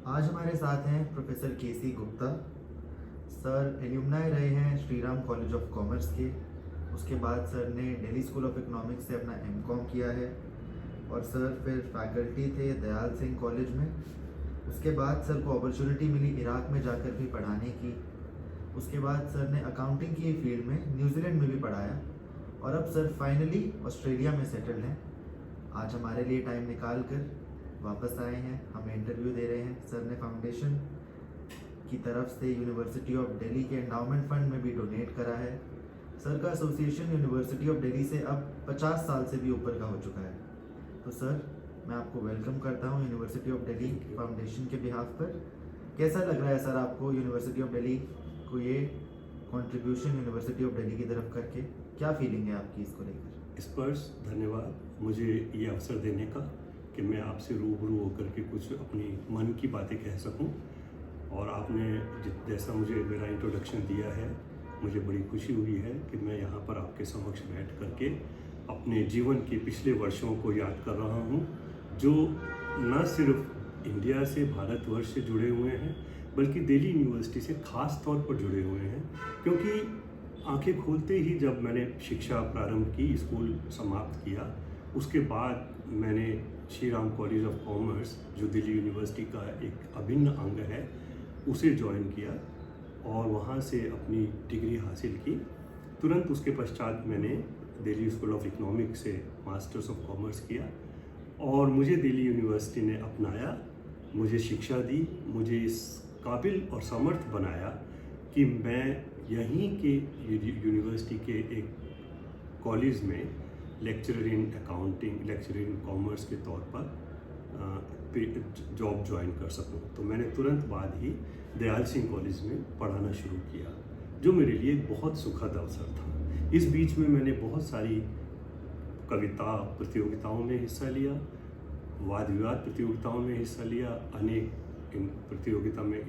आज हमारे साथ हैं प्रोफेसर केसी गुप्ता। सर एल्यूमनाई रहे हैं Shri Ram college of commerce के। उसके बाद सर ने दिल्ली स्कूल ऑफ इकोनॉमिक्स से अपना एमकॉम किया है और सर फिर फैकल्टी थे दयाल सिंह कॉलेज में। उसके बाद सर को अपॉर्चुनिटी मिली इराक में जाकर भी पढ़ाने की। उसके बाद सर ने अकाउंटिंग की फील्ड में न्यूजीलैंड में भी पढ़ाया और अब सर फाइनली ऑस्ट्रेलिया में सेटल्ड हैं। आज हमारे लिए टाइम निकाल कर वापस आए हैं, हमें इंटरव्यू दे रहे हैं। सर ने फाउंडेशन की तरफ से यूनिवर्सिटी ऑफ दिल्ली के एंडाउमेंट फंड में भी डोनेट करा है। सर का एसोसिएशन यूनिवर्सिटी ऑफ दिल्ली से अब 50 साल से भी ऊपर का हो चुका है। तो सर मैं आपको वेलकम करता हूँ यूनिवर्सिटी ऑफ दिल्ली फाउंडेशन के बिहाफ पर। कैसा लग रहा है सर आपको यूनिवर्सिटी ऑफ दिल्ली को ये कंट्रीब्यूशन यूनिवर्सिटी ऑफ दिल्ली की तरफ करके? क्या फीलिंग है आपकी इसको लेकर? स्पर्श धन्यवाद मुझे ये अवसर देने का कि मैं आपसे रूबरू होकर के कुछ अपनी मन की बातें कह सकूं। और आपने जैसा मुझे मेरा इंट्रोडक्शन दिया है, मुझे बड़ी खुशी हुई है कि मैं यहाँ पर आपके समक्ष बैठ करके अपने जीवन के पिछले वर्षों को याद कर रहा हूँ, जो न सिर्फ इंडिया से भारतवर्ष से जुड़े हुए हैं बल्कि दिल्ली यूनिवर्सिटी से ख़ास तौर पर जुड़े हुए हैं। क्योंकि आंखें खोलते ही जब मैंने शिक्षा प्रारंभ की, स्कूल समाप्त किया, उसके बाद मैंने Shri Ram college of commerce जो दिल्ली यूनिवर्सिटी का एक अभिन्न अंग है उसे ज्वाइन किया और वहाँ से अपनी डिग्री हासिल की। तुरंत उसके पश्चात मैंने दिल्ली स्कूल ऑफ इकोनॉमिक्स से मास्टर्स ऑफ कॉमर्स किया और मुझे दिल्ली यूनिवर्सिटी ने अपनाया, मुझे शिक्षा दी, मुझे इस काबिल और समर्थ बनाया कि मैं यहीं के यूनिवर्सिटी के एक कॉलेज में lecturer in accounting, lecturer in commerce के तौर पर जॉब ज्वाइन कर सकूं। तो मैंने तुरंत बाद ही दयाल सिंह कॉलेज में पढ़ाना शुरू किया, जो मेरे लिए एक बहुत सुखद अवसर था। इस बीच में मैंने बहुत सारी कविता प्रतियोगिताओं में हिस्सा लिया, वाद विवाद प्रतियोगिताओं में हिस्सा लिया, अनेक इन प्रतियोगिता में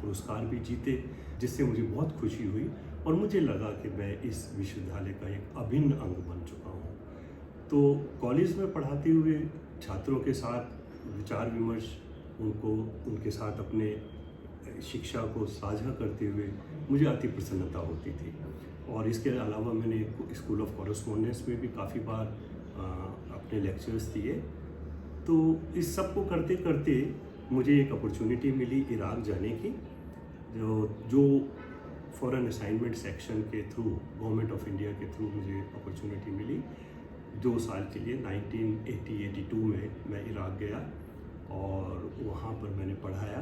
पुरस्कार भी जीते, जिससे मुझे बहुत खुशी हुई और मुझे लगा कि मैं इस विश्वविद्यालय का एक अभिन्न अंग बन चुका हूँ। तो कॉलेज में पढ़ाते हुए छात्रों के साथ विचार विमर्श, उनके साथ अपने शिक्षा को साझा करते हुए मुझे अति प्रसन्नता होती थी। और इसके अलावा मैंने स्कूल ऑफ कॉरेस्पॉन्डेंस में भी काफ़ी बार अपने लेक्चर्स दिए। तो इस सब को करते करते मुझे एक अपॉर्चुनिटी मिली इराक जाने की, जो फॉरेन असाइनमेंट सेक्शन के थ्रू, गवर्नमेंट ऑफ इंडिया के थ्रू मुझे अपॉर्चुनिटी मिली। 2 साल के लिए 1980-82 में मैं इराक गया और वहाँ पर मैंने पढ़ाया,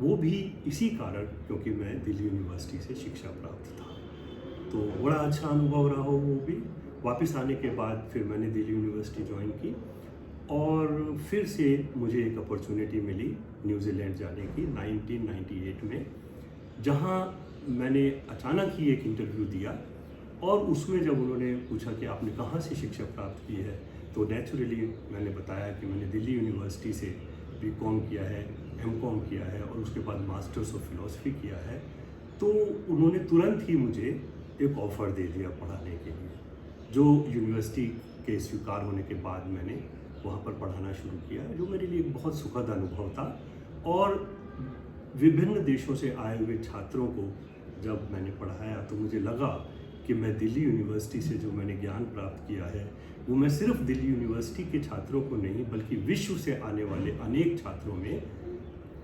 वो भी इसी कारण क्योंकि मैं दिल्ली यूनिवर्सिटी से शिक्षा प्राप्त था। तो बड़ा अच्छा अनुभव रहा वो भी। वापस आने के बाद फिर मैंने दिल्ली यूनिवर्सिटी ज्वाइन की और फिर से मुझे एक अपॉर्चुनिटी मिली न्यूजीलैंड जाने की 1998 में, जहाँ मैंने अचानक ही एक इंटरव्यू दिया और उसमें जब उन्होंने पूछा कि आपने कहाँ से शिक्षा प्राप्त की है, तो नेचुरली मैंने बताया कि मैंने दिल्ली यूनिवर्सिटी से बीकॉम किया है, एमकॉम किया है और उसके बाद मास्टर्स ऑफ फिलॉसफी किया है। तो उन्होंने तुरंत ही मुझे एक ऑफ़र दे दिया पढ़ाने के लिए, जो यूनिवर्सिटी के स्वीकार होने के बाद मैंने वहाँ पर पढ़ाना शुरू किया, जो मेरे लिए एक बहुत सुखद अनुभव था। और विभिन्न देशों से आए हुए छात्रों को जब मैंने पढ़ाया तो मुझे लगा कि मैं दिल्ली यूनिवर्सिटी से जो मैंने ज्ञान प्राप्त किया है वो मैं सिर्फ दिल्ली यूनिवर्सिटी के छात्रों को नहीं बल्कि विश्व से आने वाले अनेक छात्रों में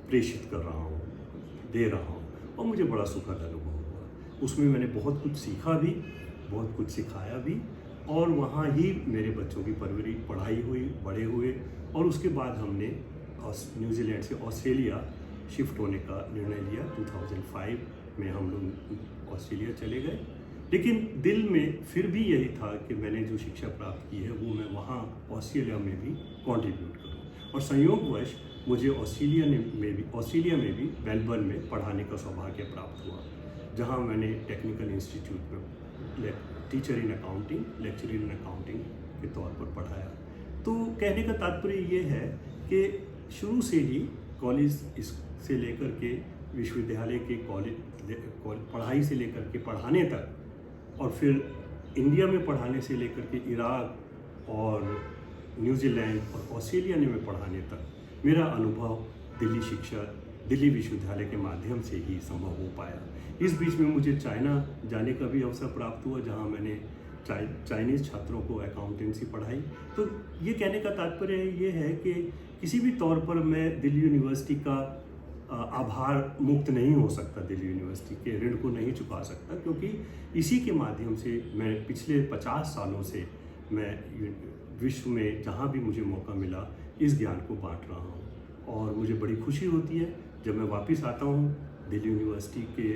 प्रेषित कर रहा हूँ, दे रहा हूँ, और मुझे बड़ा सुखद अनुभव हुआ। उसमें मैंने बहुत कुछ सीखा भी, बहुत कुछ सिखाया भी, और वहाँ ही मेरे बच्चों की परवरिश, पढ़ाई हुई, बड़े हुए। और उसके बाद हमने न्यूजीलैंड से ऑस्ट्रेलिया शिफ्ट होने का निर्णय लिया। 2005 में हम लोग ऑस्ट्रेलिया चले गए, लेकिन दिल में फिर भी यही था कि मैंने जो शिक्षा प्राप्त की है वो मैं वहाँ ऑस्ट्रेलिया में भी कंट्रीब्यूट करूँ। और संयोगवश मुझे ऑस्ट्रेलिया में भी मेलबर्न में पढ़ाने का सौभाग्य प्राप्त हुआ, जहाँ मैंने टेक्निकल इंस्टीट्यूट में teacher in accounting, lecture in accounting के तौर पर पढ़ाया। तो कहने का तात्पर्य ये है कि शुरू से ही कॉलेज से लेकर के विश्वविद्यालय के पढ़ाई से लेकर के पढ़ाने तक, और फिर इंडिया में पढ़ाने से लेकर के इराक और न्यूजीलैंड और ऑस्ट्रेलिया में पढ़ाने तक मेरा अनुभव दिल्ली शिक्षा दिल्ली विश्वविद्यालय के माध्यम से ही संभव हो पाया। इस बीच में मुझे चाइना जाने का भी अवसर प्राप्त हुआ, जहाँ मैंने चाइनीज़ छात्रों को अकाउंटेंसी पढ़ाई। तो ये कहने का तात्पर्य ये है कि किसी भी तौर पर मैं दिल्ली यूनिवर्सिटी का आभार मुक्त नहीं हो सकता, दिल्ली यूनिवर्सिटी के ऋण को नहीं चुका सकता, क्योंकि इसी के माध्यम से मैं पिछले 50 सालों से मैं विश्व में जहाँ भी मुझे मौका मिला इस ज्ञान को बांट रहा हूँ। और मुझे बड़ी खुशी होती है जब मैं वापस आता हूँ, दिल्ली यूनिवर्सिटी के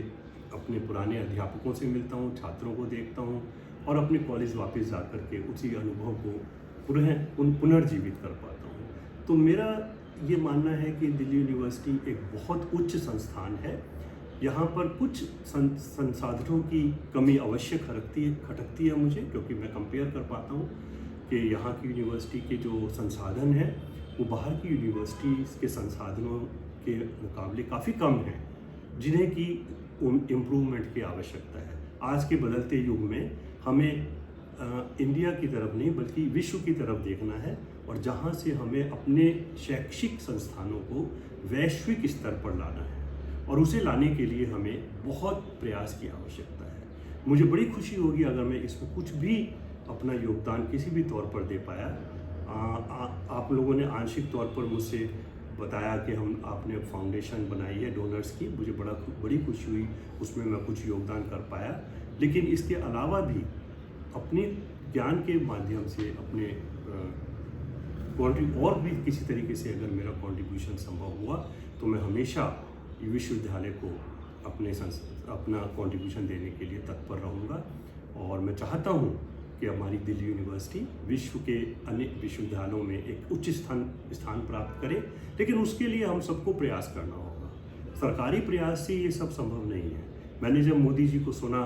अपने पुराने अध्यापकों से मिलता हूँ, छात्रों को देखता हूँ और अपने कॉलेज वापस जा कर के उसी अनुभव को पुनर्जीवित कर पाता हूँ। तो मेरा ये मानना है कि दिल्ली यूनिवर्सिटी एक बहुत उच्च संस्थान है। यहाँ पर कुछ संसाधनों की कमी अवश्य खटकती है मुझे, क्योंकि मैं कंपेयर कर पाता हूँ कि यहाँ की यूनिवर्सिटी के जो संसाधन हैं वो बाहर की यूनिवर्सिटीज़ के संसाधनों के मुकाबले काफ़ी कम हैं, जिन्हें की इम्प्रूवमेंट की आवश्यकता है। आज के बदलते युग में हमें इंडिया की तरफ नहीं बल्कि विश्व की तरफ देखना है, और जहाँ से हमें अपने शैक्षिक संस्थानों को वैश्विक स्तर पर लाना है, और उसे लाने के लिए हमें बहुत प्रयास की आवश्यकता है। मुझे बड़ी खुशी होगी अगर मैं इसमें कुछ भी अपना योगदान किसी भी तौर पर दे पाया। आप लोगों ने आंशिक तौर पर मुझसे बताया कि आपने फाउंडेशन बनाई है डोनर्स की, मुझे बड़ी खुशी हुई, उसमें मैं कुछ योगदान कर पाया। लेकिन इसके अलावा भी अपने ज्ञान के माध्यम से अपने और भी किसी तरीके से अगर मेरा कंट्रीब्यूशन संभव हुआ तो मैं हमेशा विश्वविद्यालय को अपना कंट्रीब्यूशन देने के लिए तत्पर रहूँगा। और मैं चाहता हूँ कि हमारी दिल्ली यूनिवर्सिटी विश्व के अन्य विश्वविद्यालयों में एक उच्च स्थान प्राप्त करे, लेकिन उसके लिए हम सबको प्रयास करना होगा। सरकारी प्रयास से ये सब संभव नहीं है। मैंने जब मोदी जी को सुना,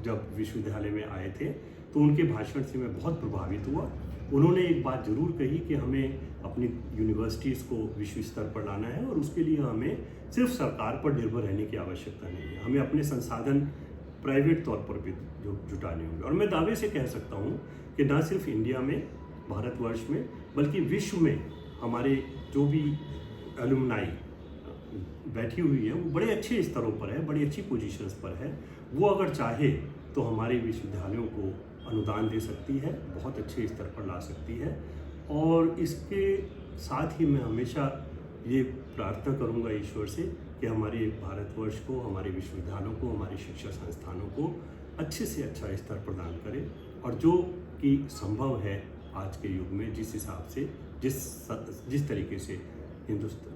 जब विश्वविद्यालय में आए थे, तो उनके भाषण से मैं बहुत प्रभावित हुआ। उन्होंने एक बात जरूर कही कि हमें अपनी यूनिवर्सिटीज़ को विश्व स्तर पर लाना है, और उसके लिए हमें सिर्फ सरकार पर निर्भर रहने की आवश्यकता नहीं है, हमें अपने संसाधन प्राइवेट तौर पर भी जुटाने होंगे। और मैं दावे से कह सकता हूँ कि न सिर्फ इंडिया में, भारतवर्ष में, बल्कि विश्व में हमारे जो भी एलुमनाई बैठी हुई है वो बड़े अच्छे स्तरों पर है, बड़ी अच्छी पोजीशंस पर है। वो अगर चाहे तो हमारे विश्वविद्यालयों को अनुदान दे सकती है, बहुत अच्छे स्तर पर ला सकती है। और इसके साथ ही मैं हमेशा ये प्रार्थना करूँगा ईश्वर से कि हमारे भारतवर्ष को, हमारे विश्वविद्यालयों को, हमारी शिक्षा संस्थानों को अच्छे से अच्छा स्तर प्रदान करे, और जो कि संभव है आज के युग में, जिस हिसाब से जिस तरीके से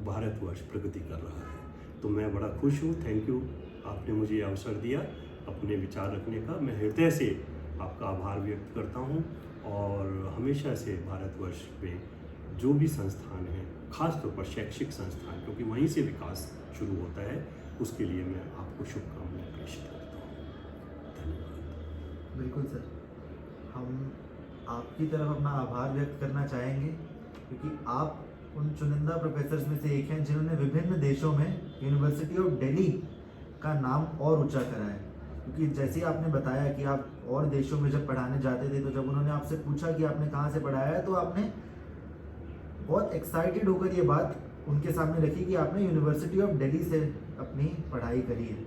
भारतवर्ष प्रगति कर रहा है। तो मैं बड़ा खुश हूँ। थैंक यू, आपने मुझे अवसर दिया अपने विचार रखने का। मैं हृदय से आपका आभार व्यक्त करता हूँ, और हमेशा से भारतवर्ष में जो भी संस्थान हैं, खासतौर पर शैक्षिक संस्थान, क्योंकि वहीं से विकास शुरू होता है, उसके लिए मैं आपको शुभकामनाएं प्रेषित करता हूँ। धन्यवाद। बिल्कुल सर, हम आपकी तरफ अपना आभार व्यक्त करना चाहेंगे, क्योंकि आप उन चुनिंदा प्रोफेसर्स में से एक हैं जिन्होंने विभिन्न देशों में यूनिवर्सिटी ऑफ दिल्ली का नाम और ऊंचा करा है। क्योंकि जैसे आपने बताया कि आप और देशों में जब पढ़ाने जाते थे, तो जब उन्होंने आपसे पूछा कि आपने कहाँ से पढ़ाया है, तो आपने बहुत एक्साइटेड होकर ये बात उनके सामने रखी कि आपने यूनिवर्सिटी ऑफ दिल्ली से अपनी पढ़ाई करी है।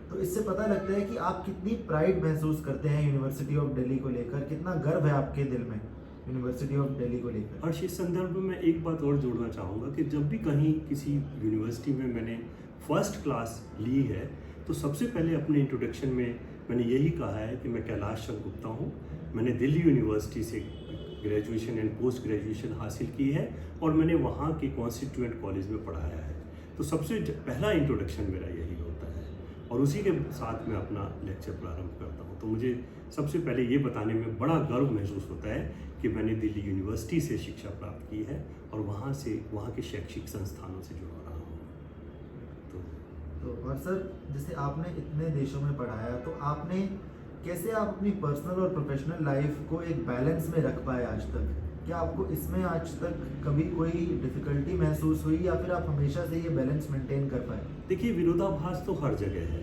तो इससे पता लगता है कि आप कितनी प्राइड महसूस करते हैं यूनिवर्सिटी ऑफ दिल्ली को लेकर, कितना गर्व है आपके दिल में यूनिवर्सिटी ऑफ दिल्ली को लेकर। और इस संदर्भ में मैं एक बात और जोड़ना चाहूँगा कि जब भी कहीं किसी यूनिवर्सिटी में मैंने फर्स्ट क्लास ली है, तो सबसे पहले अपने इंट्रोडक्शन में मैंने यही कहा है कि मैं कैलाश चंद्र गुप्ता हूँ। मैंने दिल्ली यूनिवर्सिटी से ग्रेजुएशन एंड पोस्ट ग्रेजुएशन हासिल की है, और मैंने वहाँ के कॉन्स्टिट्यूएंट कॉलेज में पढ़ाया है। तो सबसे पहला इंट्रोडक्शन मेरा यही होता है, और उसी के साथ मैं अपना लेक्चर प्रारंभ करता हूँ। तो मुझे सबसे पहले ये बताने में बड़ा गर्व महसूस होता है कि मैंने दिल्ली यूनिवर्सिटी से शिक्षा प्राप्त की है, और वहाँ के शैक्षिक संस्थानों से जुड़ा रहा हूँ। तो और सर, जैसे आपने इतने देशों में पढ़ाया, तो आपने कैसे आप अपनी पर्सनल और प्रोफेशनल लाइफ को एक बैलेंस में रख पाए आज तक? क्या आपको इसमें आज तक कभी कोई डिफिकल्टी महसूस हुई, या फिर आप हमेशा से ये बैलेंस मेंटेन कर पाए? देखिए, विरोधाभास तो हर जगह है,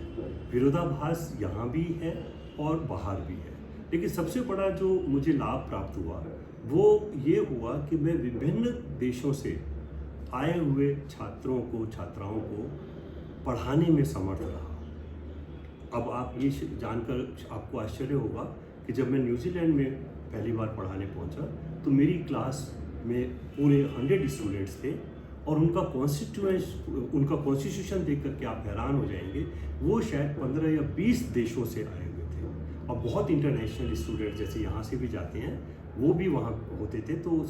विरोधाभास यहाँ भी है और बाहर भी है। लेकिन सबसे बड़ा जो मुझे लाभ प्राप्त हुआ वो ये हुआ कि मैं विभिन्न देशों से आए हुए छात्राओं को पढ़ाने में समर्थ रहा। अब आप ये जानकर आपको आश्चर्य होगा कि जब मैं न्यूजीलैंड में पहली बार पढ़ाने पहुंचा तो मेरी क्लास में पूरे 100 स्टूडेंट्स थे और उनका कॉन्स्टिट्यूशन देख करके आप हैरान हो जाएंगे। वो शायद 15 या 20 देशों से आए हुए थे और बहुत इंटरनेशनल स्टूडेंट जैसे यहाँ से भी जाते हैं वो भी वहाँ होते थे। तो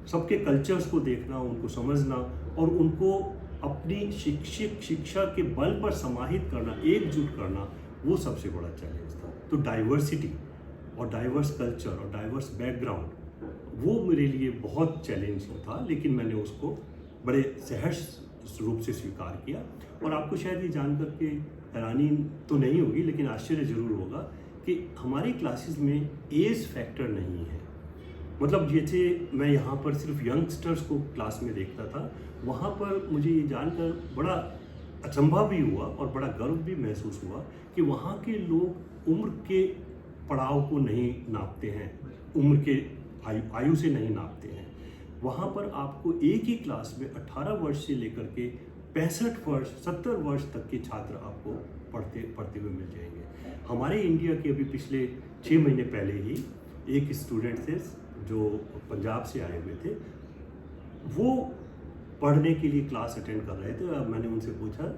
सबके कल्चर्स को देखना, उनको समझना और उनको अपनी शिक्षा के बल पर समाहित करना, एकजुट करना, वो सबसे बड़ा चैलेंज था। तो डाइवर्सिटी और डाइवर्स कल्चर और डाइवर्स बैकग्राउंड वो मेरे लिए बहुत चैलेंजिंग था, लेकिन मैंने उसको बड़े सहज रूप से स्वीकार किया। और आपको शायद ये जानकर के हैरानी तो नहीं होगी लेकिन आश्चर्य जरूर होगा कि हमारी क्लासेस में एज फैक्टर नहीं है। मतलब जैसे मैं यहाँ पर सिर्फ यंगस्टर्स को क्लास में देखता था, वहाँ पर मुझे ये जानकर बड़ा अचंभा भी हुआ और बड़ा गर्व भी महसूस हुआ कि वहाँ के लोग उम्र के पड़ाव को नहीं नापते हैं, उम्र के आयु से नहीं नापते हैं। वहाँ पर आपको एक ही क्लास में 18 वर्ष से लेकर के 65 वर्ष 70 वर्ष तक के छात्र आपको पढ़ते हुए मिल जाएंगे। हमारे इंडिया के अभी पिछले 6 महीने पहले ही एक स्टूडेंट थे जो पंजाब से आए हुए थे, वो पढ़ने के लिए क्लास अटेंड कर रहे थे। अब मैंने उनसे पूछा,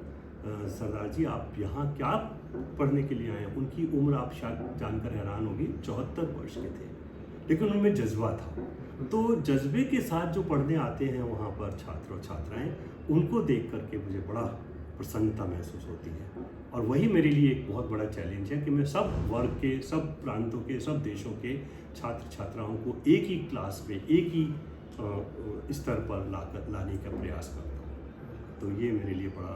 सरदार जी आप यहाँ क्या पढ़ने के लिए आए हैं? उनकी उम्र आप शायद जानकर हैरान होगी, 74 वर्ष के थे, लेकिन उनमें जज्बा था। तो जज्बे के साथ जो पढ़ने आते हैं वहाँ पर छात्र और छात्राएं, उनको देख करके मुझे बड़ा प्रसन्नता महसूस होती है। और वही मेरे लिए एक बहुत बड़ा चैलेंज है कि मैं सब वर्ग के, सब प्रांतों के, सब देशों के छात्र छात्राओं को एक ही क्लास में, एक ही स्तर पर लाने का प्रयास करता हूँ। तो ये मेरे लिए बड़ा,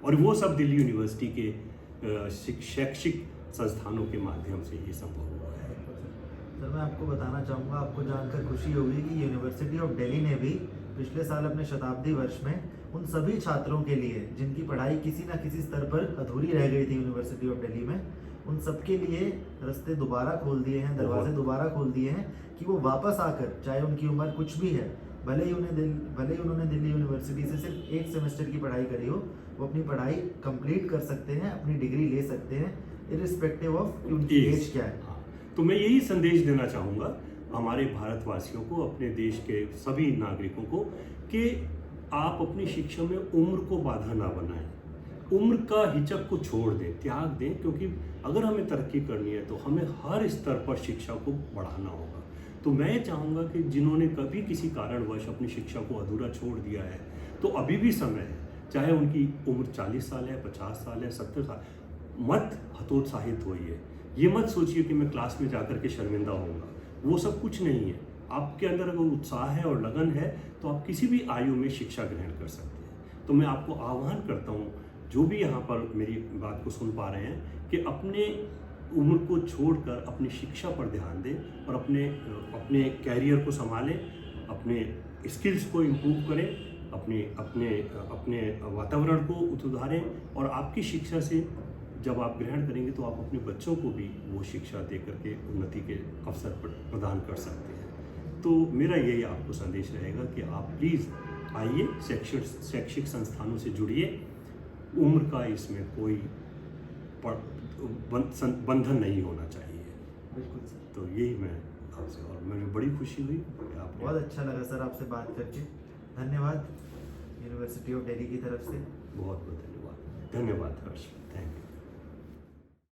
और वो सब दिल्ली यूनिवर्सिटी के शैक्षिक संस्थानों के माध्यम से ही संभव हुआ है। सर मैं आपको बताना चाहूँगा, आपको जानकर खुशी होगी कि यूनिवर्सिटी ऑफ दिल्ली ने भी पिछले साल अपने शताब्दी वर्ष में उन सभी छात्रों के लिए जिनकी पढ़ाई किसी न किसी स्तर पर अधूरी रह गई थी यूनिवर्सिटी ऑफ दिल्ली में, उन सबके लिए रास्ते दोबारा खोल दिए हैं, दरवाजे दोबारा खोल दिए हैं कि वो वापस आकर, चाहे उनकी उम्र कुछ भी है, भले ही उन्होंने दिल्ली यूनिवर्सिटी से सिर्फ 1 सेमेस्टर की पढ़ाई करी हो, वो अपनी पढ़ाई कंप्लीट कर सकते हैं, अपनी डिग्री ले सकते हैं, इर्रिस्पेक्टिव ऑफ उनकी एज क्या है। तो मैं यही संदेश देना चाहूँगा हमारे भारतवासियों को, अपने देश के सभी नागरिकों को, कि आप अपनी शिक्षा में उम्र को बाधा ना बनाएं, उम्र का हिचक को छोड़ दें, त्याग दें, क्योंकि अगर हमें तरक्की करनी है तो हमें हर स्तर पर शिक्षा को बढ़ाना होगा। तो मैं चाहूँगा कि जिन्होंने कभी किसी कारणवश अपनी शिक्षा को अधूरा छोड़ दिया है, तो अभी भी समय है, चाहे उनकी उम्र 40 साल है, 50 साल है, 70 साल, मत हतोत्साहित होइए। ये मत सोचिए कि मैं क्लास में जाकर के शर्मिंदा होऊंगा, वो सब कुछ नहीं है। आपके अंदर अगर उत्साह है और लगन है तो आप किसी भी आयु में शिक्षा ग्रहण कर सकते हैं। तो मैं आपको आह्वान करता हूँ, जो भी यहाँ पर मेरी बात को सुन पा रहे हैं, कि अपने उम्र को छोड़कर अपनी शिक्षा पर ध्यान दें और अपने कैरियर को संभालें, अपने स्किल्स को इम्प्रूव करें, अपने वातावरण को सुधारें, और आपकी शिक्षा से जब आप ग्रहण करेंगे तो आप अपने बच्चों को भी वो शिक्षा दे करके उन्नति के अवसर प्रदान कर सकते हैं। तो मेरा यही आपको संदेश रहेगा कि आप प्लीज़ आइए, शैक्षिक संस्थानों से जुड़िए। उम्र का इसमें कोई बंधन नहीं होना चाहिए। बिल्कुल सर। तो यही मैं आपसे, और मुझे बड़ी खुशी हुई कि आप, बहुत अच्छा लगा सर आपसे बात करके। धन्यवाद यूनिवर्सिटी ऑफ दिल्ली की तरफ से। बहुत बहुत धन्यवाद। धन्यवाद हर्ष, थैंक यू।